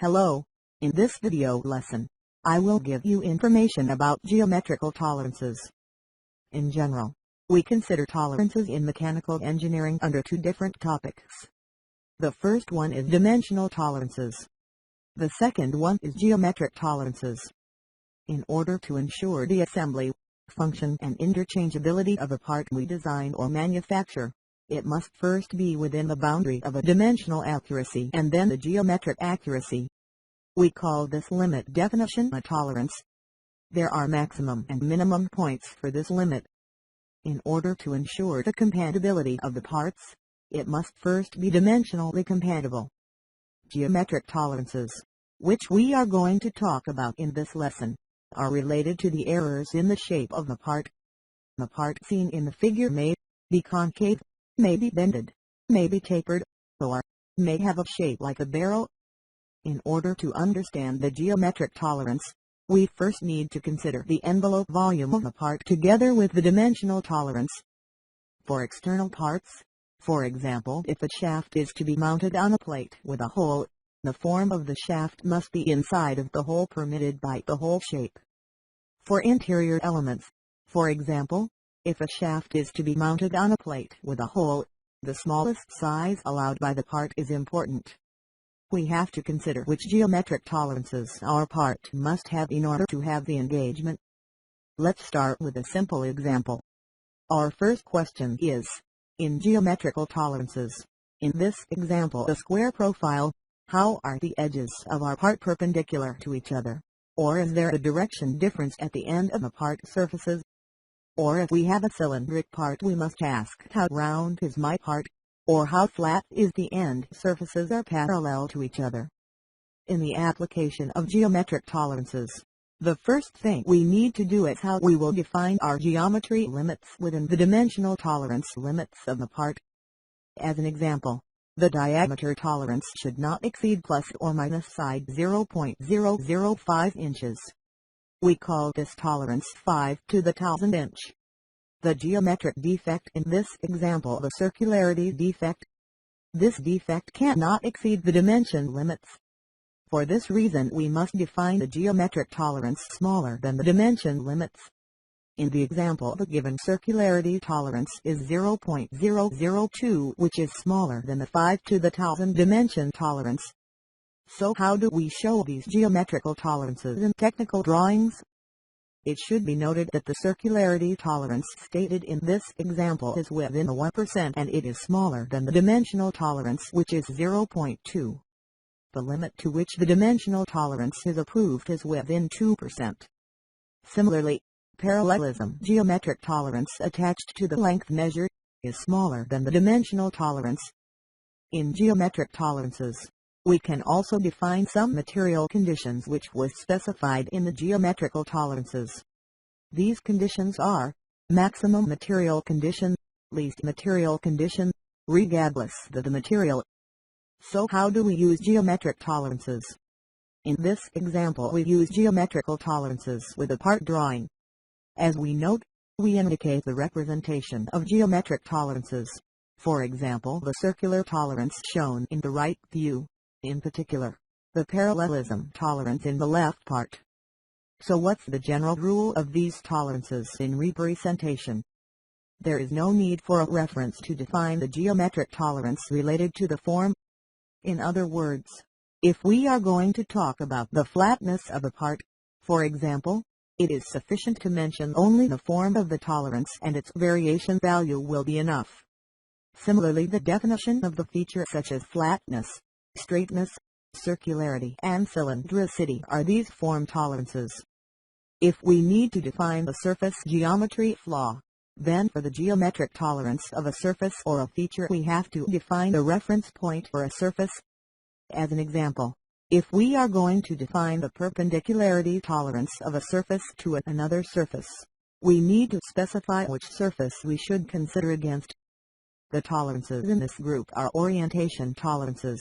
Hello, in this video lesson, I will give you information about geometrical tolerances. In general, we consider tolerances in mechanical engineering under two different topics. The first one is dimensional tolerances. The second one is geometric tolerances. In order to ensure the assembly, function and interchangeability of a part we design or manufacture, it must first be within the boundary of a dimensional accuracy and then the geometric accuracy. We call this limit definition a tolerance. There are maximum and minimum points for this limit. In order to ensure the compatibility of the parts, it must first be dimensionally compatible. Geometric tolerances, which we are going to talk about in this lesson, are related to the errors in the shape of the part. The part seen in the figure may be concave, may be bended, may be tapered, or may have a shape like a barrel. In order to understand the geometric tolerance, we first need to consider the envelope volume of the part together with the dimensional tolerance. For external parts, for example, if a shaft is to be mounted on a plate with a hole, the form of the shaft must be inside of the hole permitted by the hole shape. For interior elements, for example, if a shaft is to be mounted on a plate with a hole, the smallest size allowed by the part is important. We have to consider which geometric tolerances our part must have in order to have the engagement. Let's start with a simple example. Our first question is, in geometrical tolerances, in this example a square profile, how are the edges of our part perpendicular to each other? Or is there a direction difference at the end of the part surfaces? Or if we have a cylindric part, we must ask how round is my part, or how flat is the end surfaces are parallel to each other. In the application of geometric tolerances, the first thing we need to do is how we will define our geometry limits within the dimensional tolerance limits of the part. As an example, the diameter tolerance should not exceed plus or minus side 0.005 inches. We call this tolerance 5 to the 1000 inch. The geometric defect in this example the circularity defect. This defect cannot exceed the dimension limits. For this reason we must define the geometric tolerance smaller than the dimension limits. In the example the given circularity tolerance is 0.002, which is smaller than the 5 to the 1000 dimension tolerance. So how do we show these geometrical tolerances in technical drawings? It should be noted that the circularity tolerance stated in this example is within the 1% and it is smaller than the dimensional tolerance, which is 0.2. The limit to which the dimensional tolerance is approved is within 2%. Similarly, parallelism geometric tolerance attached to the length measure is smaller than the dimensional tolerance. In geometric tolerances, we can also define some material conditions which was specified in the geometrical tolerances. These conditions are maximum material condition, least material condition, regardless of the material. So how do we use geometric tolerances? In this example we use geometrical tolerances with a part drawing. As we note, we indicate the representation of geometric tolerances. For example, the circular tolerance shown in the right view. In particular, the parallelism tolerance in the left part. So what's the general rule of these tolerances in representation? There is no need for a reference to define the geometric tolerance related to the form. In other words, if we are going to talk about the flatness of a part, for example, it is sufficient to mention only the form of the tolerance and its variation value will be enough. Similarly, the definition of the feature such as flatness, straightness, circularity and cylindricity are these form tolerances. If we need to define the surface geometry flaw, then for the geometric tolerance of a surface or a feature we have to define the reference point for a surface. As an example, if we are going to define the perpendicularity tolerance of a surface to another surface, we need to specify which surface we should consider against. The tolerances in this group are orientation tolerances,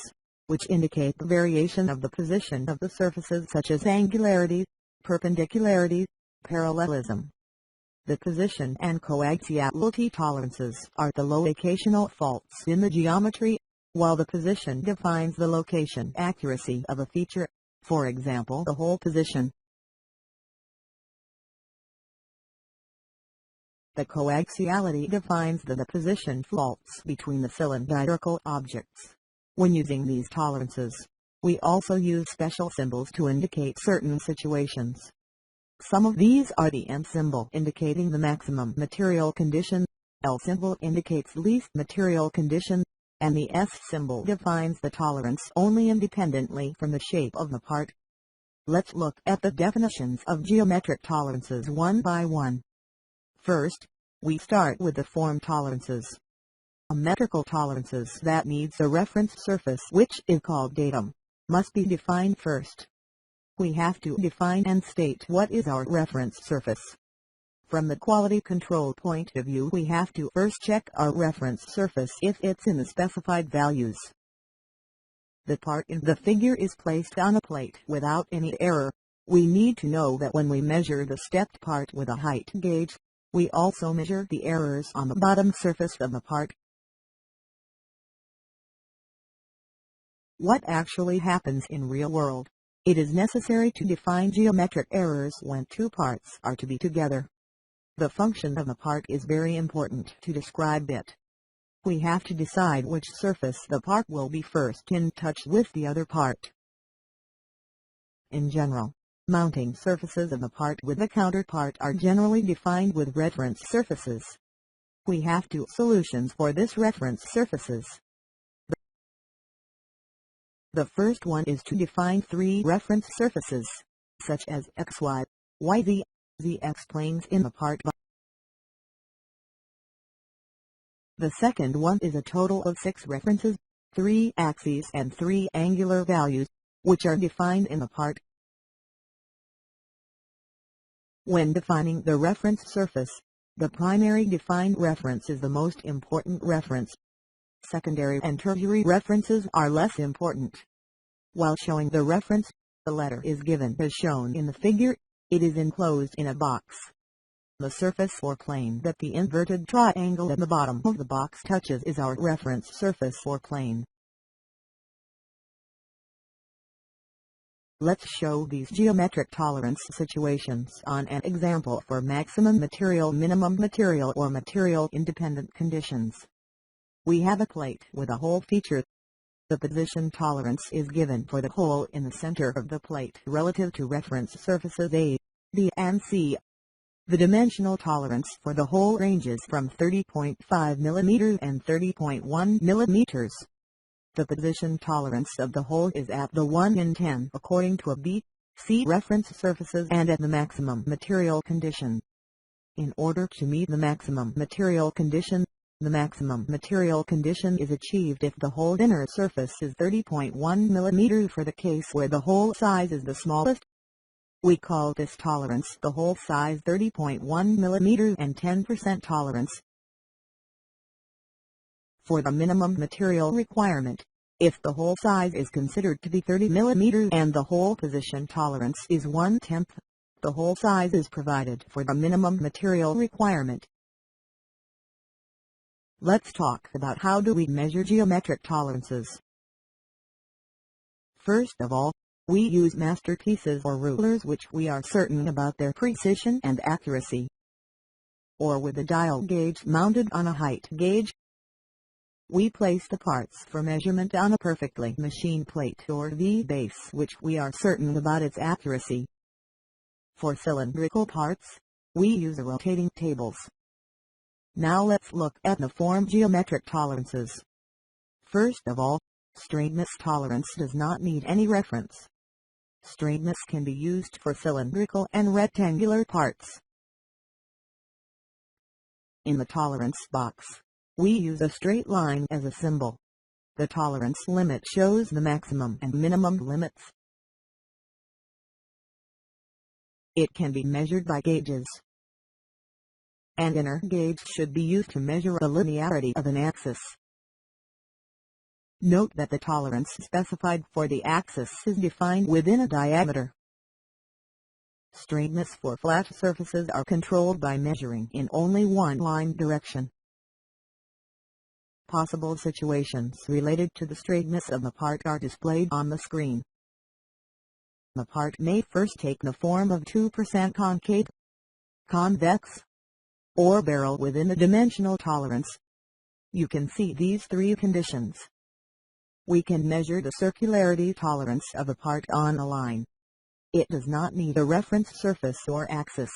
which indicate the variation of the position of the surfaces such as angularity, perpendicularity, parallelism. The position and coaxiality tolerances are the locational faults in the geometry. while the position defines the location accuracy of a feature, for example the hole position. The coaxiality defines the position faults between the cylindrical objects. When using these tolerances, we also use special symbols to indicate certain situations. Some of these are the M symbol indicating the maximum material condition, L symbol indicates least material condition, and the S symbol defines the tolerance only independently from the shape of the part. Let's look at the definitions of geometric tolerances one by one. First, we start with the form tolerances. Metrical tolerances that needs a reference surface which is called datum, must be defined first. We have to define and state what is our reference surface. From the quality control point of view, we have to first check our reference surface if it's in the specified values. The part in the figure is placed on a plate without any error. We need to know that when we measure the stepped part with a height gauge, we also measure the errors on the bottom surface of the part. What actually happens in real world? It is necessary to define geometric errors when two parts are to be together. The function of the part is very important to describe it. We have to decide which surface the part will be first in touch with the other part. In general, mounting surfaces of the part with the counterpart are generally defined with reference surfaces. We have two solutions for this reference surfaces. The first one is to define three reference surfaces, such as xy, yz, zx planes in the part. The second one is a total of 6 references, 3 axes and 3 angular values, which are defined in the part. When defining the reference surface, the primary defined reference is the most important reference. Secondary and tertiary references are less important. While showing the reference, the letter is given as shown in the figure. It is enclosed in a box. The surface or plane that the inverted triangle at the bottom of the box touches is our reference surface or plane. Let's show these geometric tolerance situations on an example for maximum material, minimum material or material independent conditions. We have a plate with a hole feature. The position tolerance is given for the hole in the center of the plate relative to reference surfaces A, B and C. The dimensional tolerance for the hole ranges from 30.5 mm and 30.1 mm. The position tolerance of the hole is at the 1 in 10 according to a B, C reference surfaces and at the maximum material condition. In order to meet the maximum material condition, the maximum material condition is achieved if the hole inner surface is 30.1 mm for the case where the hole size is the smallest. We call this tolerance the hole size 30.1 mm and 10% tolerance. For the minimum material requirement, if the hole size is considered to be 30 mm and the hole position tolerance is 1/10, the hole size is provided for the minimum material requirement. Let's talk about how do we measure geometric tolerances. First of all, we use masterpieces or rulers which we are certain about their precision and accuracy. Or with a dial gauge mounted on a height gauge. We place the parts for measurement on a perfectly machined plate or V-base which we are certain about its accuracy. For cylindrical parts, we use rotating tables. Now let's look at the form geometric tolerances. First of all, straightness tolerance does not need any reference. Straightness can be used for cylindrical and rectangular parts. In the tolerance box, we use a straight line as a symbol. The tolerance limit shows the maximum and minimum limits. It can be measured by gauges. An inner gauge should be used to measure the linearity of an axis. Note that the tolerance specified for the axis is defined within a diameter. Straightness for flat surfaces are controlled by measuring in only one line direction. Possible situations related to the straightness of the part are displayed on the screen. The part may first take the form of 2% concave, convex, or barrel within the dimensional tolerance. You can see these three conditions. We can measure the circularity tolerance of a part on a line. It does not need a reference surface or axis.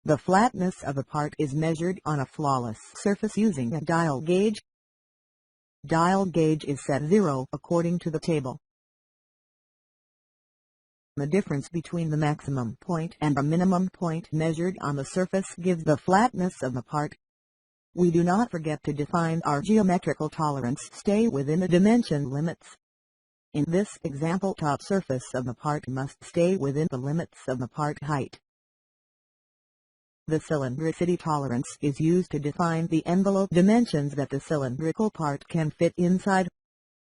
The flatness of a part is measured on a flawless surface using a dial gauge. Dial gauge is set 0 according to the table. The difference between the maximum point and the minimum point measured on the surface gives the flatness of the part. We do not forget to define our geometrical tolerance. Stay within the dimension limits. In this example, top surface of the part must stay within the limits of the part height. The cylindricity tolerance is used to define the envelope dimensions that the cylindrical part can fit inside.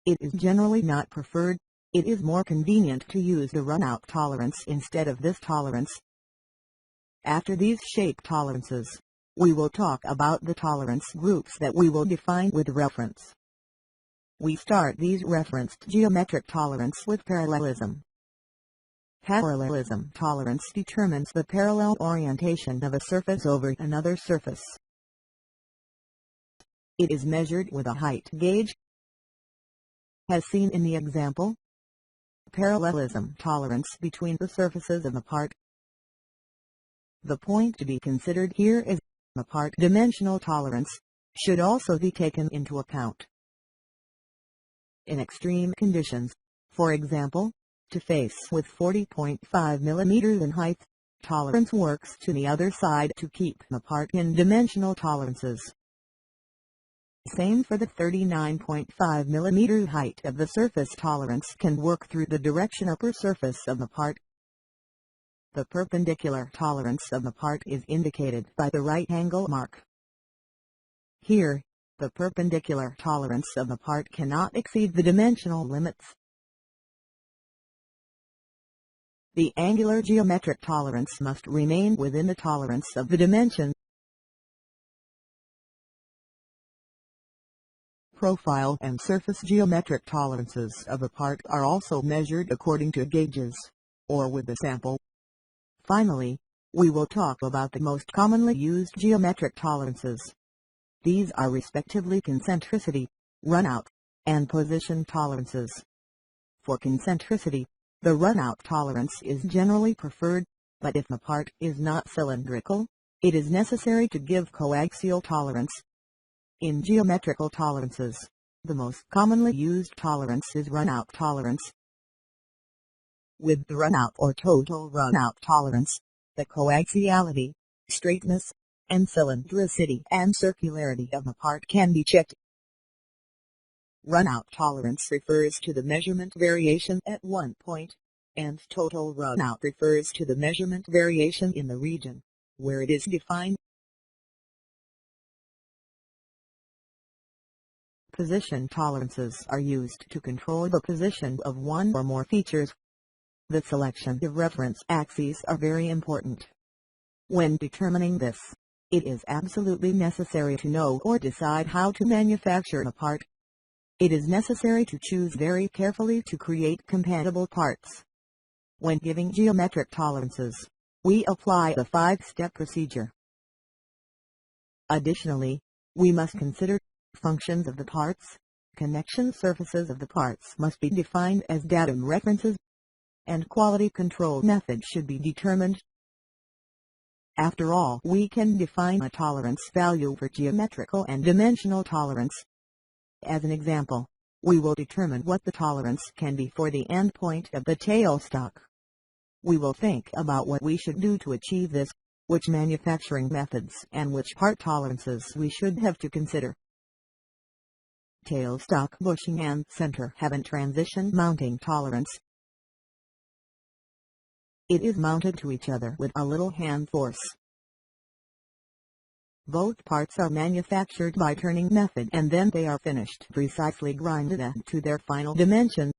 It is generally not preferred. It is more convenient to use the runout tolerance instead of this tolerance. After these shape tolerances, we will talk about the tolerance groups that we will define with reference. We start these referenced geometric tolerance with parallelism. Parallelism tolerance determines the parallel orientation of a surface over another surface. It is measured with a height gauge. As seen in the example, parallelism tolerance between the surfaces of the part. The point to be considered here is the part dimensional tolerance should also be taken into account. In extreme conditions, for example, to face with 40.5 mm in height, tolerance works to the other side to keep the part in dimensional tolerances. Same for the 39.5 mm height of the surface tolerance can work through the direction upper surface of the part. The perpendicular tolerance of the part is indicated by the right angle mark. Here, the perpendicular tolerance of the part cannot exceed the dimensional limits. The angular geometric tolerance must remain within the tolerance of the dimension. Profile and surface geometric tolerances of a part are also measured according to gauges, or with a sample. Finally, we will talk about the most commonly used geometric tolerances. These are respectively concentricity, runout, and position tolerances. For concentricity, the runout tolerance is generally preferred, but if the part is not cylindrical, it is necessary to give coaxial tolerance. In geometrical tolerances, the most commonly used tolerance is runout tolerance. With the runout or total runout tolerance, the coaxiality, straightness, and cylindricity and circularity of the part can be checked. Runout tolerance refers to the measurement variation at one point, and total runout refers to the measurement variation in the region where it is defined. Position tolerances are used to control the position of one or more features. The selection of reference axes are very important. When determining this, it is absolutely necessary to know or decide how to manufacture a part. It is necessary to choose very carefully to create compatible parts. When giving geometric tolerances, we apply the 5-step procedure. Additionally, we must consider functions of the parts. Connection surfaces of the parts must be defined as datum references, and quality control methods should be determined. After all, we can define a tolerance value for geometrical and dimensional tolerance. As an example, we will determine what the tolerance can be for the endpoint of the tailstock. We will think about what we should do to achieve this, which manufacturing methods and which part tolerances we should have to consider. Tailstock bushing and center have a transition mounting tolerance. It is mounted to each other with a little hand force. Both parts are manufactured by turning method and then they are finished precisely grinded to their final dimension.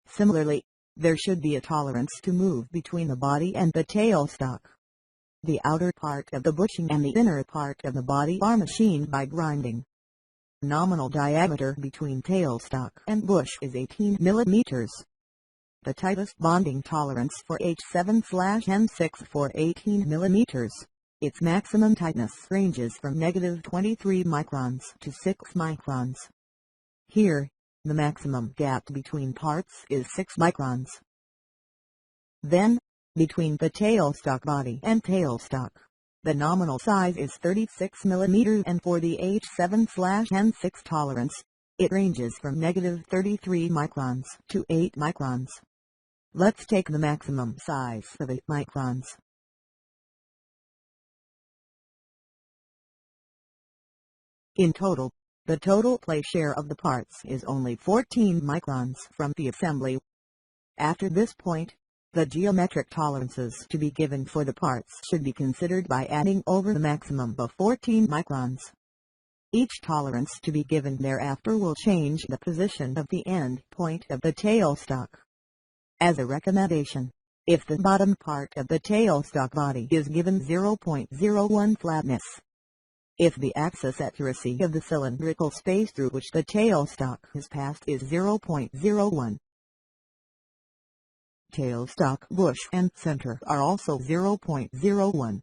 Similarly, there should be a tolerance to move between the body and the tailstock. The outer part of the bushing and the inner part of the body are machined by grinding. Nominal diameter between tailstock and bush is 18 mm. The tightest bonding tolerance for H7/N6 for 18 mm. Its maximum tightness ranges from -23 microns to 6 microns. Here, the maximum gap between parts is 6 microns. Then, between the tailstock body and tailstock, the nominal size is 36 mm, and for the H7/N6 tolerance, it ranges from -33 microns to 8 microns. Let's take the maximum size of 8 microns. In total, the total play share of the parts is only 14 microns from the assembly. After this point, the geometric tolerances to be given for the parts should be considered by adding over the maximum of 14 microns. Each tolerance to be given thereafter will change the position of the end point of the tailstock. As a recommendation, if the bottom part of the tailstock body is given 0.01 flatness, if the axis accuracy of the cylindrical space through which the tailstock is passed is 0.01, tailstock bush and center are also 0.01.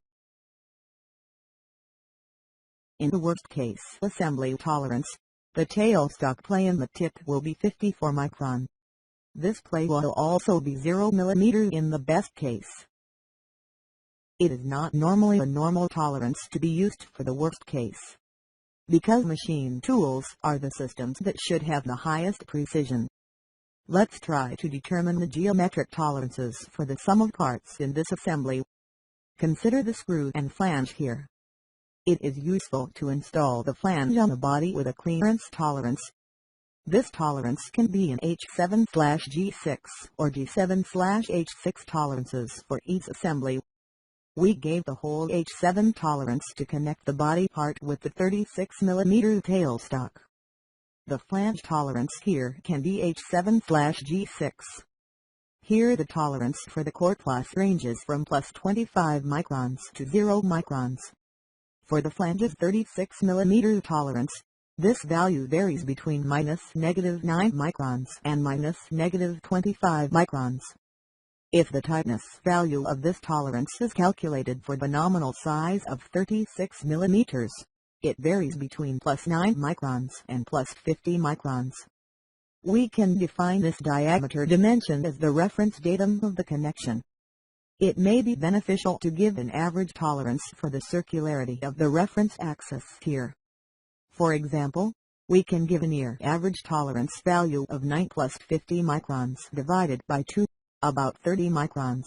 In the worst case assembly tolerance, the tailstock play in the tip will be 54 micron. This play will also be 0 mm in the best case. It is not normally a normal tolerance to be used for the worst case, because machine tools are the systems that should have the highest precision. Let's try to determine the geometric tolerances for the sum of parts in this assembly. Consider the screw and flange here. It is useful to install the flange on the body with a clearance tolerance. This tolerance can be in H7/G6 or G7/H6 tolerances for each assembly. We gave the whole H7 tolerance to connect the body part with the 36 mm tailstock. The flange tolerance here can be H7/G6. Here the tolerance for the core plus ranges from +25 microns to 0 microns. For the flange's 36 mm tolerance, this value varies between -9 microns and -25 microns. If the tightness value of this tolerance is calculated for the nominal size of 36 mm, it varies between +9 microns and +50 microns. We can define this diameter dimension as the reference datum of the connection. It may be beneficial to give an average tolerance for the circularity of the reference axis here. For example, we can give a near average tolerance value of 9 + 50 microns divided by 2, about 30 microns,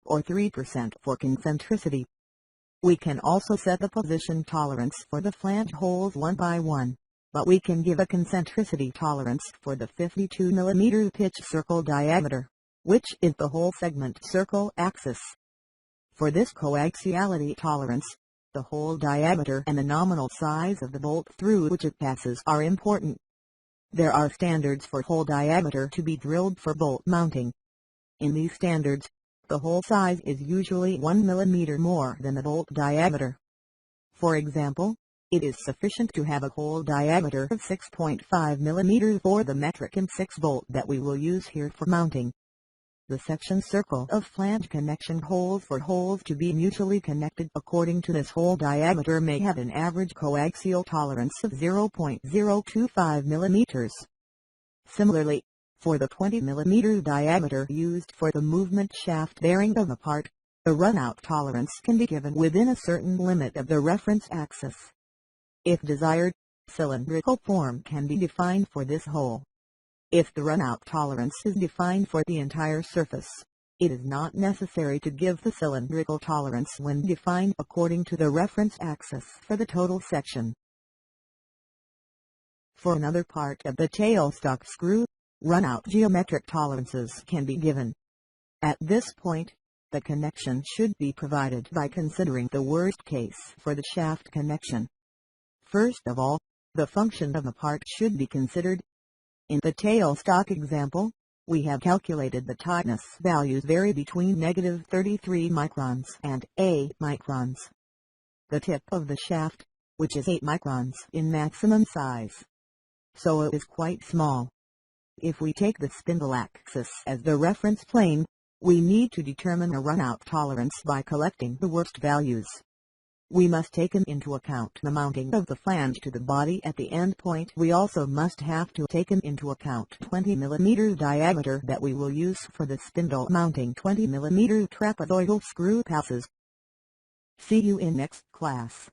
or 3% for concentricity. We can also set the position tolerance for the flange holes one by one, but we can give a concentricity tolerance for the 52 mm pitch circle diameter, which is the whole segment circle axis. For this coaxiality tolerance, the hole diameter and the nominal size of the bolt through which it passes are important. There are standards for hole diameter to be drilled for bolt mounting. In these standards, the hole size is usually 1 mm more than the bolt diameter. For example, it is sufficient to have a hole diameter of 6.5 mm for the metric M6 bolt that we will use here for mounting. The section circle of flange connection holes for holes to be mutually connected according to this hole diameter may have an average coaxial tolerance of 0.025 mm. Similarly, for the 20 mm diameter used for the movement shaft bearing of a part, the runout tolerance can be given within a certain limit of the reference axis. If desired, cylindrical form can be defined for this hole. If the runout tolerance is defined for the entire surface, it is not necessary to give the cylindrical tolerance when defined according to the reference axis for the total section. For another part of the tailstock screw, runout geometric tolerances can be given. At this point, the connection should be provided by considering the worst case for the shaft connection. First of all, the function of the part should be considered. In the tailstock example, we have calculated the tightness values vary between -33 microns and 8 microns. The tip of the shaft, which is 8 microns in maximum size, so it is quite small. If we take the spindle axis as the reference plane, we need to determine a runout tolerance by collecting the worst values. We must take into account the mounting of the flange to the body at the end point. We also must have to take into account 20 mm diameter that we will use for the spindle mounting 20 mm trapezoidal screw passes. See you in next class.